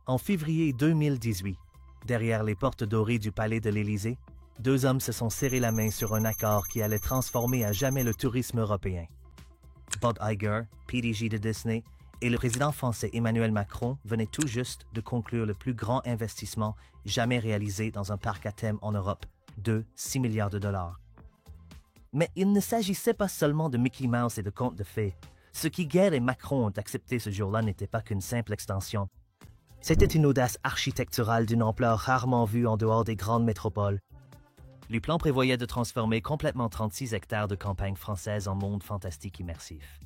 En février 2018, derrière les portes dorées du palais de l'Élysée, deux hommes se sont serrés la main sur un accord qui allait transformer à jamais le tourisme européen. Bob Iger, PDG de Disney, et le président français Emmanuel Macron venaient tout juste de conclure le plus grand investissement jamais réalisé dans un parc à thème en Europe, de 6 milliards de dollars. Mais il ne s'agissait pas seulement de Mickey Mouse et de contes de fées. Ce qu'Iger et Macron ont accepté ce jour-là n'était pas qu'une simple extension. C'était une audace architecturale d'une ampleur rarement vue en dehors des grandes métropoles. Les plans prévoyaient de transformer complètement 36 hectares de campagne française en monde fantastique immersif.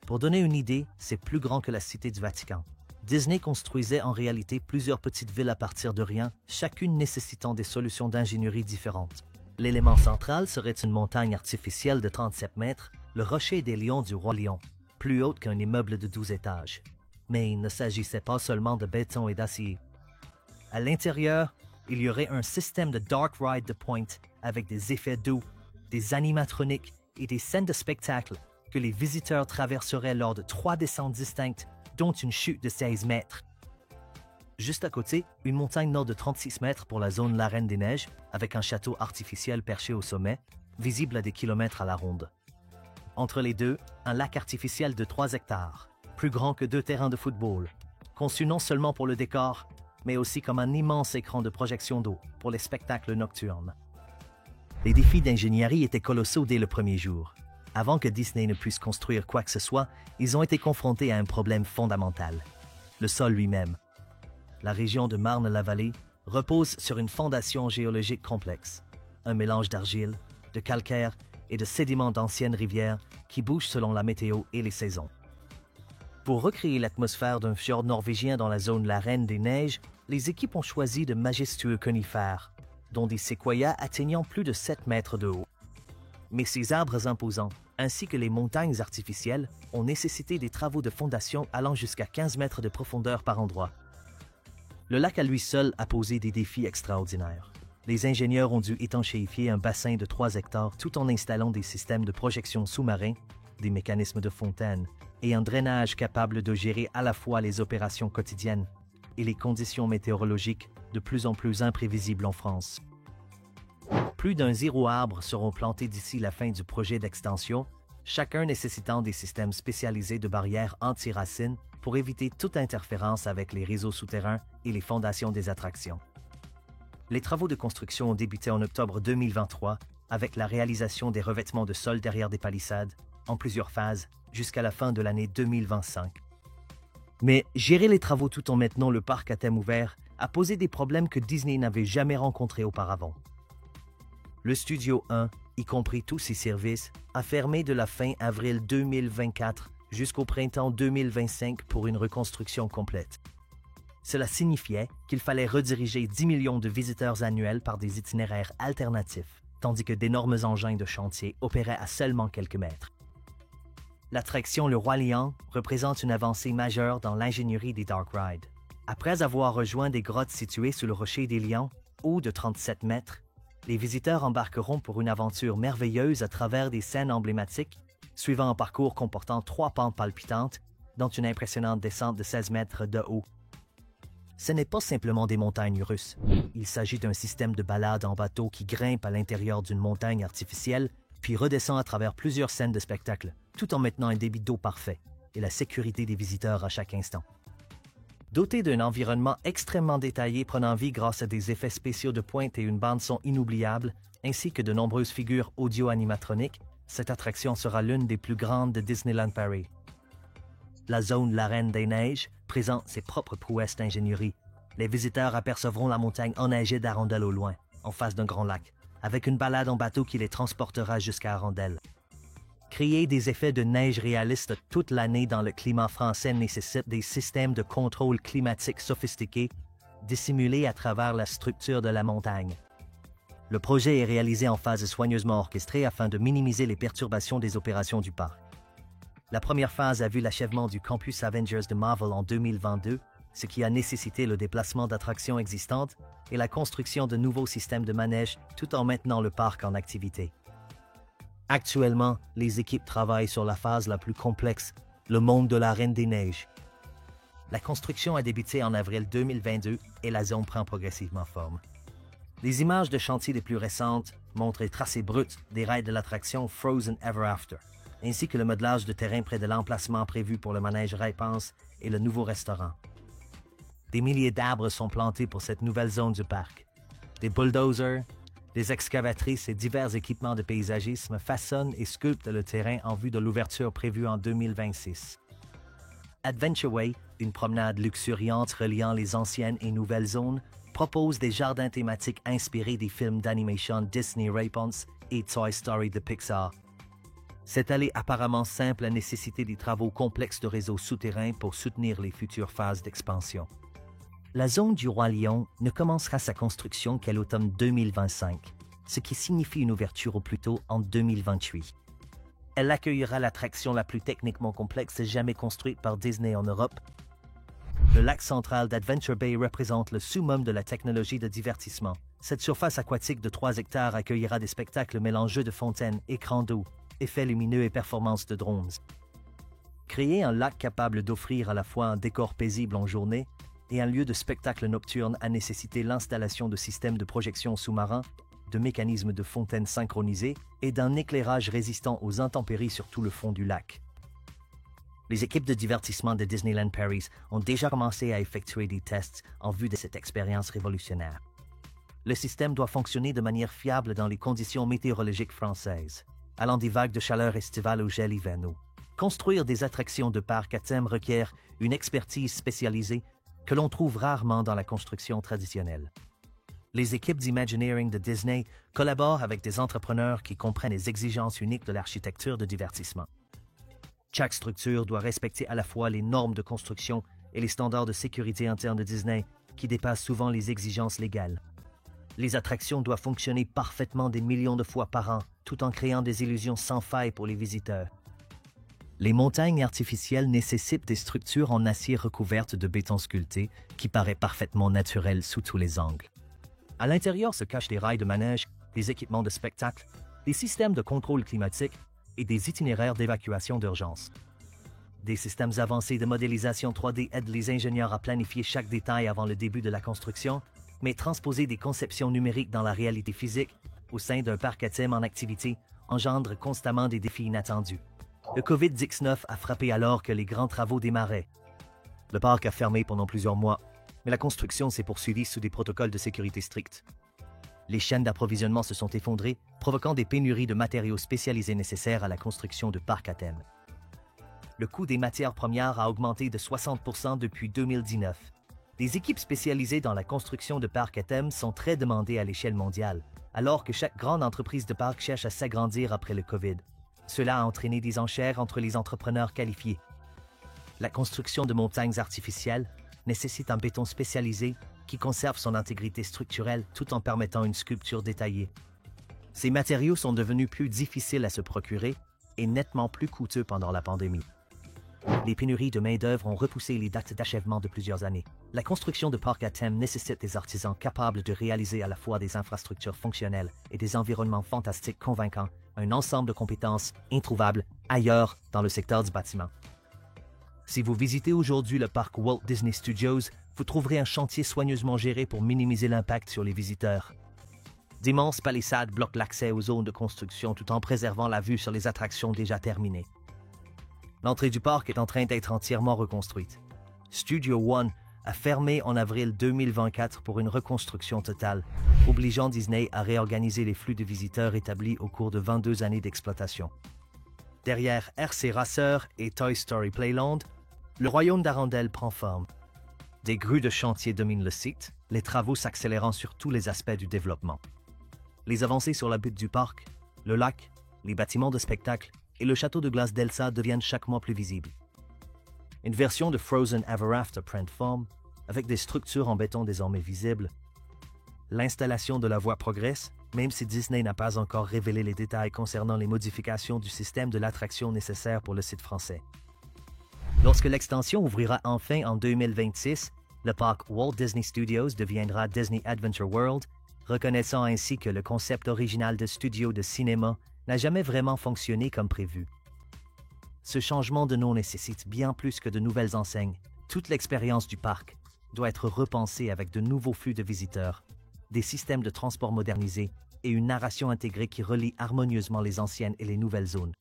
Pour donner une idée, c'est plus grand que la Cité du Vatican. Disney construisait en réalité plusieurs petites villes à partir de rien, chacune nécessitant des solutions d'ingénierie différentes. L'élément central serait une montagne artificielle de 37 mètres, le rocher des lions du Roi Lion, plus haute qu'un immeuble de 12 étages. Mais il ne s'agissait pas seulement de béton et d'acier. À l'intérieur, il y aurait un système de Dark Ride de pointe avec des effets d'eau, des animatroniques et des scènes de spectacle que les visiteurs traverseraient lors de 3 descentes distinctes, dont une chute de 16 mètres. Juste à côté, une montagne nord de 36 mètres pour la zone La Reine des Neiges, avec un château artificiel perché au sommet, visible à des kilomètres à la ronde. Entre les deux, un lac artificiel de 3 hectares, plus grand que 2 terrains de football, conçu non seulement pour le décor, mais aussi comme un immense écran de projection d'eau pour les spectacles nocturnes. Les défis d'ingénierie étaient colossaux dès le premier jour. Avant que Disney ne puisse construire quoi que ce soit, ils ont été confrontés à un problème fondamental, le sol lui-même. La région de Marne-la-Vallée repose sur une fondation géologique complexe, un mélange d'argile, de calcaire et de sédiments d'anciennes rivières qui bougent selon la météo et les saisons. Pour recréer l'atmosphère d'un fjord norvégien dans la zone La Reine des Neiges, les équipes ont choisi de majestueux conifères, dont des séquoias atteignant plus de 7 mètres de haut. Mais ces arbres imposants, ainsi que les montagnes artificielles, ont nécessité des travaux de fondation allant jusqu'à 15 mètres de profondeur par endroit. Le lac à lui seul a posé des défis extraordinaires. Les ingénieurs ont dû étanchéifier un bassin de 3 hectares tout en installant des systèmes de projection sous-marins, des mécanismes de fontaine et un drainage capable de gérer à la fois les opérations quotidiennes et les conditions météorologiques de plus en plus imprévisibles en France. Plus d'un 0 arbres seront plantés d'ici la fin du projet d'extension, chacun nécessitant des systèmes spécialisés de barrières anti-racines pour éviter toute interférence avec les réseaux souterrains et les fondations des attractions. Les travaux de construction ont débuté en octobre 2023 avec la réalisation des revêtements de sol derrière des palissades, en plusieurs phases, jusqu'à la fin de l'année 2025. Mais gérer les travaux tout en maintenant le parc à thème ouvert a posé des problèmes que Disney n'avait jamais rencontrés auparavant. Le Studio 1, y compris tous ses services, a fermé de la fin avril 2024 jusqu'au printemps 2025 pour une reconstruction complète. Cela signifiait qu'il fallait rediriger 10 millions de visiteurs annuels par des itinéraires alternatifs, tandis que d'énormes engins de chantier opéraient à seulement quelques mètres. L'attraction Le Roi Lion représente une avancée majeure dans l'ingénierie des Dark Rides. Après avoir rejoint des grottes situées sous le rocher des Lions, haut de 37 mètres, les visiteurs embarqueront pour une aventure merveilleuse à travers des scènes emblématiques, suivant un parcours comportant 3 pentes palpitantes, dont une impressionnante descente de 16 mètres de haut. Ce n'est pas simplement des montagnes russes. Il s'agit d'un système de balade en bateau qui grimpe à l'intérieur d'une montagne artificielle, puis redescend à travers plusieurs scènes de spectacle, tout en maintenant un débit d'eau parfait et la sécurité des visiteurs à chaque instant. Doté d'un environnement extrêmement détaillé prenant vie grâce à des effets spéciaux de pointe et une bande-son inoubliable, ainsi que de nombreuses figures audio-animatroniques, cette attraction sera l'une des plus grandes de Disneyland Paris. La zone La Reine des Neiges présente ses propres prouesses d'ingénierie. Les visiteurs apercevront la montagne enneigée d'Arendelle au loin, en face d'un grand lac, avec une balade en bateau qui les transportera jusqu'à Arendelle. Créer des effets de neige réalistes toute l'année dans le climat français nécessite des systèmes de contrôle climatique sophistiqués, dissimulés à travers la structure de la montagne. Le projet est réalisé en phase soigneusement orchestrée afin de minimiser les perturbations des opérations du parc. La première phase a vu l'achèvement du campus Avengers de Marvel en 2022, ce qui a nécessité le déplacement d'attractions existantes et la construction de nouveaux systèmes de manège tout en maintenant le parc en activité. Actuellement, les équipes travaillent sur la phase la plus complexe, le monde de la Reine des Neiges. La construction a débuté en avril 2022 et la zone prend progressivement forme. Les images de chantier les plus récentes montrent les tracés bruts des rails de l'attraction Frozen Ever After, ainsi que le modelage de terrain près de l'emplacement prévu pour le manège Ray-Pense et le nouveau restaurant. Des milliers d'arbres sont plantés pour cette nouvelle zone du parc. Des bulldozers, des excavatrices et divers équipements de paysagisme façonnent et sculptent le terrain en vue de l'ouverture prévue en 2026. Adventure Way, une promenade luxuriante reliant les anciennes et nouvelles zones, propose des jardins thématiques inspirés des films d'animation Disney Ray-Pense et Toy Story de Pixar. Cette allée apparemment simple a nécessité des travaux complexes de réseaux souterrains pour soutenir les futures phases d'expansion. La zone du Roi Lion ne commencera sa construction qu'à l'automne 2025, ce qui signifie une ouverture au plus tôt en 2028. Elle accueillera l'attraction la plus techniquement complexe jamais construite par Disney en Europe. Le lac central d'Adventure Bay représente le summum de la technologie de divertissement. Cette surface aquatique de 3 hectares accueillera des spectacles mêlant jeux de fontaine, écrans d'eau, effets lumineux et performances de drones. Créer un lac capable d'offrir à la fois un décor paisible en journée et un lieu de spectacle nocturne a nécessité l'installation de systèmes de projection sous-marins, de mécanismes de fontaines synchronisés et d'un éclairage résistant aux intempéries sur tout le fond du lac. Les équipes de divertissement de Disneyland Paris ont déjà commencé à effectuer des tests en vue de cette expérience révolutionnaire. Le système doit fonctionner de manière fiable dans les conditions météorologiques françaises, allant des vagues de chaleur estivale au gel hivernaux. Construire des attractions de parc à thème requiert une expertise spécialisée que l'on trouve rarement dans la construction traditionnelle. Les équipes d'Imagineering de Disney collaborent avec des entrepreneurs qui comprennent les exigences uniques de l'architecture de divertissement. Chaque structure doit respecter à la fois les normes de construction et les standards de sécurité internes de Disney, qui dépassent souvent les exigences légales. Les attractions doivent fonctionner parfaitement des millions de fois par an, tout en créant des illusions sans faille pour les visiteurs. Les montagnes artificielles nécessitent des structures en acier recouvertes de béton sculpté qui paraît parfaitement naturel sous tous les angles. À l'intérieur se cachent des rails de manège, des équipements de spectacle, des systèmes de contrôle climatique et des itinéraires d'évacuation d'urgence. Des systèmes avancés de modélisation 3D aident les ingénieurs à planifier chaque détail avant le début de la construction, mais transposer des conceptions numériques dans la réalité physique au sein d'un parc à thème en activité engendre constamment des défis inattendus. Le COVID-19 a frappé alors que les grands travaux démarraient. Le parc a fermé pendant plusieurs mois, mais la construction s'est poursuivie sous des protocoles de sécurité stricts. Les chaînes d'approvisionnement se sont effondrées, provoquant des pénuries de matériaux spécialisés nécessaires à la construction de parcs à thème. Le coût des matières premières a augmenté de 60% depuis 2019. Les équipes spécialisées dans la construction de parcs à thème sont très demandées à l'échelle mondiale, alors que chaque grande entreprise de parc cherche à s'agrandir après le COVID. Cela a entraîné des enchères entre les entrepreneurs qualifiés. La construction de montagnes artificielles nécessite un béton spécialisé qui conserve son intégrité structurelle tout en permettant une sculpture détaillée. Ces matériaux sont devenus plus difficiles à se procurer et nettement plus coûteux pendant la pandémie. Les pénuries de main-d'œuvre ont repoussé les dates d'achèvement de plusieurs années. La construction de parcs à thème nécessite des artisans capables de réaliser à la fois des infrastructures fonctionnelles et des environnements fantastiques convaincants, un ensemble de compétences introuvables ailleurs dans le secteur du bâtiment. Si vous visitez aujourd'hui le parc Walt Disney Studios, vous trouverez un chantier soigneusement géré pour minimiser l'impact sur les visiteurs. D'immenses palissades bloquent l'accès aux zones de construction tout en préservant la vue sur les attractions déjà terminées. L'entrée du parc est en train d'être entièrement reconstruite. Studio One a fermé en avril 2024 pour une reconstruction totale, obligeant Disney à réorganiser les flux de visiteurs établis au cours de 22 années d'exploitation. Derrière RC Racer et Toy Story Playland, le royaume d'Arendelle prend forme. Des grues de chantier dominent le site, les travaux s'accélérant sur tous les aspects du développement. Les avancées sur la butte du parc, le lac, les bâtiments de spectacle et le château de glace d'Elsa deviennent chaque mois plus visibles. Une version de Frozen Ever After prend forme, avec des structures en béton désormais visibles. L'installation de la voie progresse, même si Disney n'a pas encore révélé les détails concernant les modifications du système de l'attraction nécessaire pour le site français. Lorsque l'extension ouvrira enfin en 2026, le parc Walt Disney Studios deviendra Disney Adventure World, reconnaissant ainsi que le concept original de studio de cinéma n'a jamais vraiment fonctionné comme prévu. Ce changement de nom nécessite bien plus que de nouvelles enseignes. Toute l'expérience du parc doit être repensée avec de nouveaux flux de visiteurs, des systèmes de transport modernisés et une narration intégrée qui relie harmonieusement les anciennes et les nouvelles zones.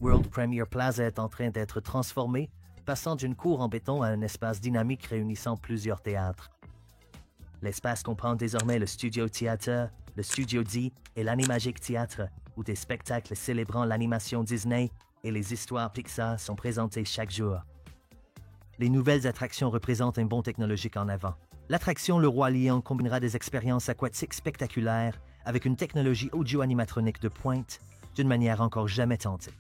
World Premier Plaza est en train d'être transformé, passant d'une cour en béton à un espace dynamique réunissant plusieurs théâtres. L'espace comprend désormais le Studio Theater, le Studio D et l'Animagic Theatre, où des spectacles célébrant l'animation Disney et les histoires Pixar sont présentés chaque jour. Les nouvelles attractions représentent un bond technologique en avant. L'attraction Le Roi Lion combinera des expériences aquatiques spectaculaires avec une technologie audio-animatronique de pointe d'une manière encore jamais tentée.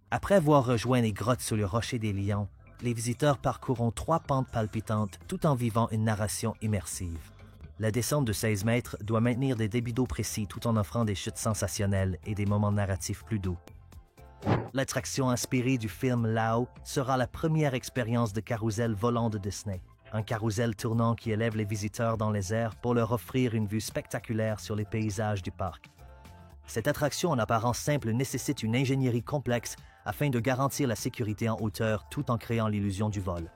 Après avoir rejoint les grottes sous le rocher des lions, les visiteurs parcourront 3 pentes palpitantes tout en vivant une narration immersive. La descente de 16 mètres doit maintenir des débits d'eau précis tout en offrant des chutes sensationnelles et des moments narratifs plus doux. L'attraction inspirée du film Lao sera la première expérience de carrousel volant de Disney. Un carrousel tournant qui élève les visiteurs dans les airs pour leur offrir une vue spectaculaire sur les paysages du parc. Cette attraction en apparence simple nécessite une ingénierie complexe afin de garantir la sécurité en hauteur tout en créant l'illusion du vol.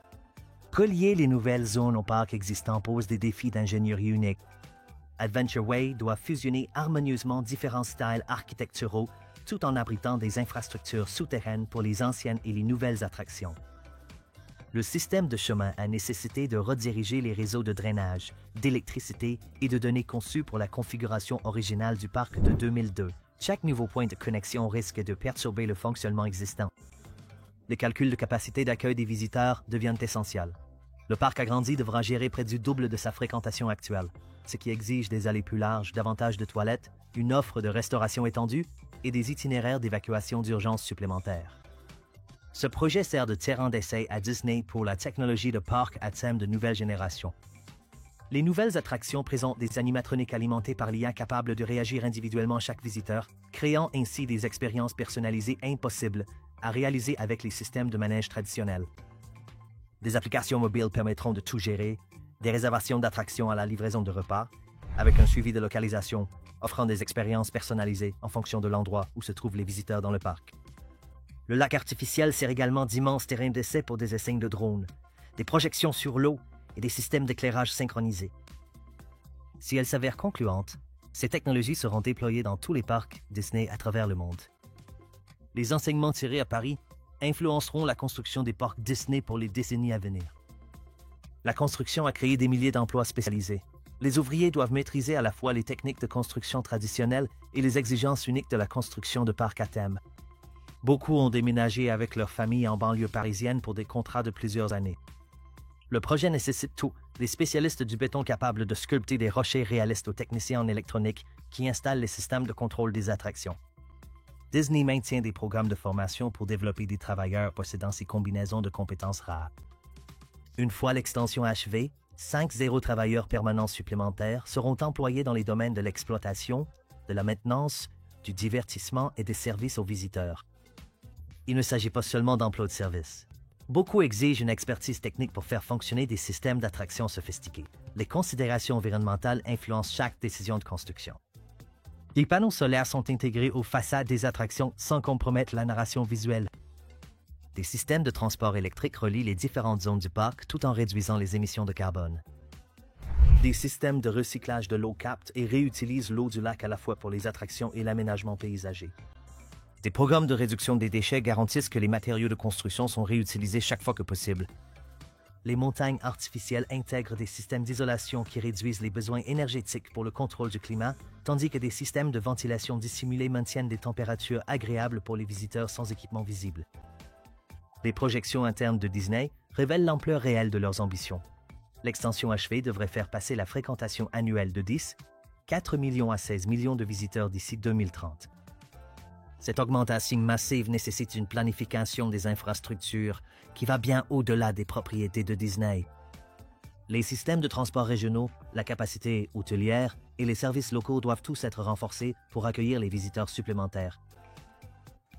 Relier les nouvelles zones au parc existant pose des défis d'ingénierie uniques. Adventure Way doit fusionner harmonieusement différents styles architecturaux tout en abritant des infrastructures souterraines pour les anciennes et les nouvelles attractions. Le système de chemin a nécessité de rediriger les réseaux de drainage, d'électricité et de données conçus pour la configuration originale du parc de 2002. Chaque nouveau point de connexion risque de perturber le fonctionnement existant. Les calculs de capacité d'accueil des visiteurs deviennent essentiels. Le parc agrandi devra gérer près du double de sa fréquentation actuelle, ce qui exige des allées plus larges, davantage de toilettes, une offre de restauration étendue et des itinéraires d'évacuation d'urgence supplémentaires. Ce projet sert de terrain d'essai à Disney pour la technologie de parc à thème de nouvelle génération. Les nouvelles attractions présentent des animatroniques alimentés par l'IA capables de réagir individuellement à chaque visiteur, créant ainsi des expériences personnalisées impossibles à réaliser avec les systèmes de manège traditionnels. Des applications mobiles permettront de tout gérer, des réservations d'attractions à la livraison de repas, avec un suivi de localisation, offrant des expériences personnalisées en fonction de l'endroit où se trouvent les visiteurs dans le parc. Le lac artificiel sert également d'immense terrain d'essai pour des essais de drones, des projections sur l'eau et des systèmes d'éclairage synchronisés. Si elles s'avèrent concluantes, ces technologies seront déployées dans tous les parcs Disney à travers le monde. Les enseignements tirés à Paris influenceront la construction des parcs Disney pour les décennies à venir. La construction a créé des milliers d'emplois spécialisés. Les ouvriers doivent maîtriser à la fois les techniques de construction traditionnelles et les exigences uniques de la construction de parcs à thème. Beaucoup ont déménagé avec leur famille en banlieue parisienne pour des contrats de plusieurs années. Le projet nécessite tout, des spécialistes du béton capables de sculpter des rochers réalistes aux techniciens en électronique qui installent les systèmes de contrôle des attractions. Disney maintient des programmes de formation pour développer des travailleurs possédant ces combinaisons de compétences rares. Une fois l'extension achevée, 5 travailleurs permanents supplémentaires seront employés dans les domaines de l'exploitation, de la maintenance, du divertissement et des services aux visiteurs. Il ne s'agit pas seulement d'emplois de service. Beaucoup exigent une expertise technique pour faire fonctionner des systèmes d'attraction sophistiqués. Les considérations environnementales influencent chaque décision de construction. Les panneaux solaires sont intégrés aux façades des attractions sans compromettre la narration visuelle. Des systèmes de transport électrique relient les différentes zones du parc tout en réduisant les émissions de carbone. Des systèmes de recyclage de l'eau captent et réutilisent l'eau du lac à la fois pour les attractions et l'aménagement paysager. Des programmes de réduction des déchets garantissent que les matériaux de construction sont réutilisés chaque fois que possible. Les montagnes artificielles intègrent des systèmes d'isolation qui réduisent les besoins énergétiques pour le contrôle du climat, tandis que des systèmes de ventilation dissimulés maintiennent des températures agréables pour les visiteurs sans équipement visible. Les projections internes de Disney révèlent l'ampleur réelle de leurs ambitions. L'extension achevée devrait faire passer la fréquentation annuelle de 4 millions à 16 millions de visiteurs d'ici 2030. Cette augmentation massive nécessite une planification des infrastructures qui va bien au-delà des propriétés de Disney. Les systèmes de transport régionaux, la capacité hôtelière et les services locaux doivent tous être renforcés pour accueillir les visiteurs supplémentaires.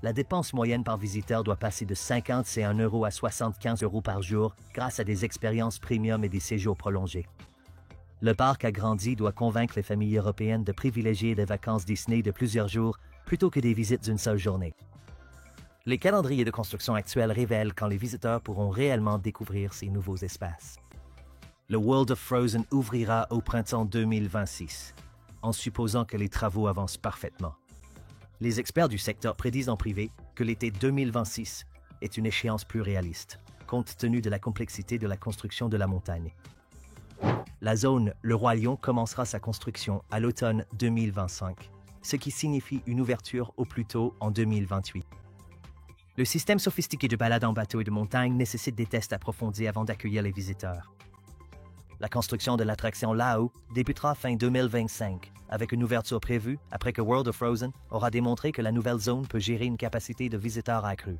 La dépense moyenne par visiteur doit passer de 51 € à 75 € par jour grâce à des expériences premium et des séjours prolongés. Le parc agrandi doit convaincre les familles européennes de privilégier des vacances Disney de plusieurs jours plutôt que des visites d'une seule journée. Les calendriers de construction actuels révèlent quand les visiteurs pourront réellement découvrir ces nouveaux espaces. Le World of Frozen ouvrira au printemps 2026, en supposant que les travaux avancent parfaitement. Les experts du secteur prédisent en privé que l'été 2026 est une échéance plus réaliste, compte tenu de la complexité de la construction de la montagne. La zone Le Roi Lion commencera sa construction à l'automne 2025, ce qui signifie une ouverture au plus tôt en 2028. Le système sophistiqué de balade en bateau et de montagne nécessite des tests approfondis avant d'accueillir les visiteurs. La construction de l'attraction Lao débutera fin 2025, avec une ouverture prévue après que World of Frozen aura démontré que la nouvelle zone peut gérer une capacité de visiteurs accrue.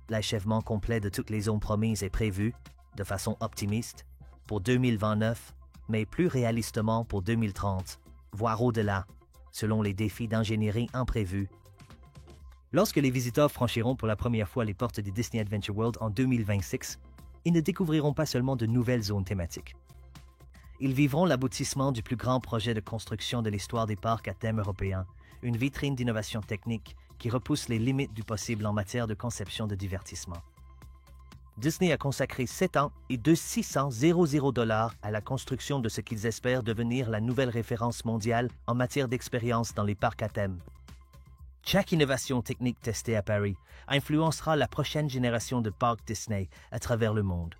L'achèvement complet de toutes les zones promises est prévu, de façon optimiste, pour 2029, mais plus réalistement pour 2030, voire au-delà, selon les défis d'ingénierie imprévus. Lorsque les visiteurs franchiront pour la première fois les portes des Disney Adventure World en 2026, ils ne découvriront pas seulement de nouvelles zones thématiques. Ils vivront l'aboutissement du plus grand projet de construction de l'histoire des parcs à thème européen, une vitrine d'innovation technique qui repousse les limites du possible en matière de conception de divertissement. Disney a consacré 7 ans et 600 000 $ à la construction de ce qu'ils espèrent devenir la nouvelle référence mondiale en matière d'expérience dans les parcs à thème. Chaque innovation technique testée à Paris influencera la prochaine génération de parcs Disney à travers le monde.